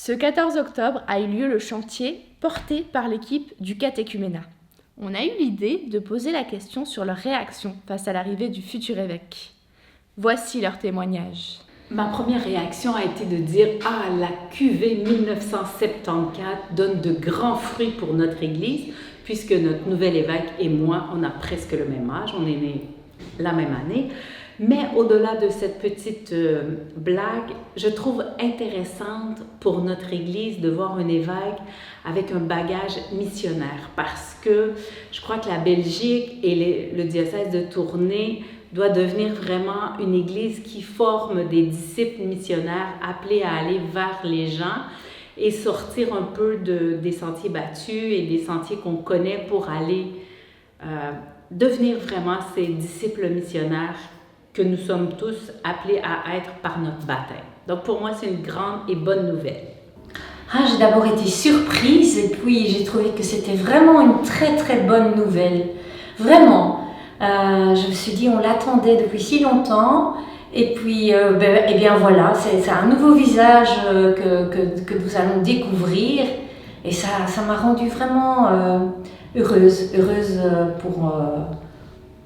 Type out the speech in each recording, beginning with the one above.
Ce 14 octobre a eu lieu le chantier porté par l'équipe du catéchuménat. On a eu l'idée de poser la question sur leur réaction face à l'arrivée du futur évêque. Voici leur témoignage. Ma première réaction a été de dire « Ah, la cuvée 1974 donne de grands fruits pour notre Église, puisque notre nouvel évêque et moi, on a presque le même âge, on est nés la même année. » Mais au-delà de cette petite blague, je trouve intéressante pour notre Église de voir un évêque avec un bagage missionnaire, parce que je crois que la Belgique et le diocèse de Tournai doit devenir vraiment une Église qui forme des disciples missionnaires appelés à aller vers les gens et sortir un peu des sentiers battus et des sentiers qu'on connaît pour aller devenir vraiment ces disciples missionnaires que nous sommes tous appelés à être par notre baptême. Donc pour moi, c'est une grande et bonne nouvelle. J'ai d'abord été surprise et puis j'ai trouvé que c'était vraiment une très très bonne nouvelle. Vraiment. Je me suis dit, on l'attendait depuis si longtemps et puis eh bien voilà, c'est un nouveau visage que nous allons découvrir et ça m'a rendue vraiment heureuse pour...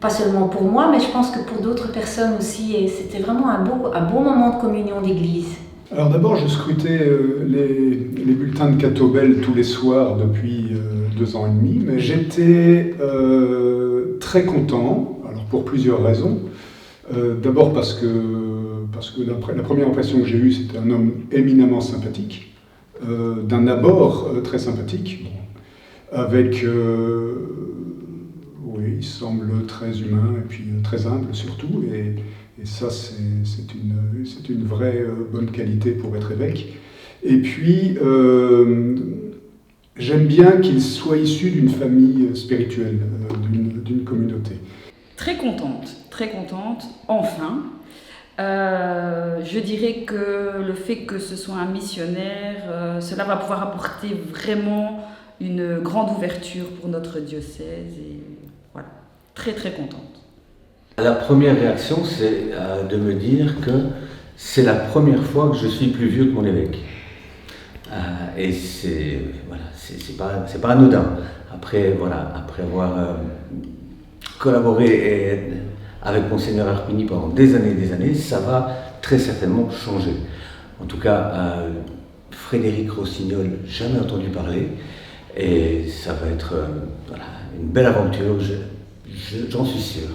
pas seulement pour moi, mais je pense que pour d'autres personnes aussi. Et c'était vraiment un beau moment de communion d'église. Alors d'abord, je scrutais les bulletins de Catobel tous les soirs depuis 2 ans et demi, mais j'étais très content, alors pour plusieurs raisons. D'abord parce que la première impression que j'ai eue, c'était un homme éminemment sympathique, d'un abord très sympathique, avec... Oui, il semble très humain et puis très humble surtout, et ça c'est une vraie bonne qualité pour être évêque. Et puis j'aime bien qu'il soit issu d'une famille spirituelle, d'une communauté. Très contente, enfin. Je dirais que le fait que ce soit un missionnaire, cela va pouvoir apporter vraiment une grande ouverture pour notre diocèse. Et voilà, très contente. La première réaction, c'est de me dire que c'est la première fois que je suis plus vieux que mon évêque. Et c'est pas anodin. Après avoir collaboré avec Monseigneur Arpini pendant des années, ça va très certainement changer. En tout cas, Frédéric Rossignol, jamais entendu parler. Et ça va être une belle aventure, j'en suis sûr.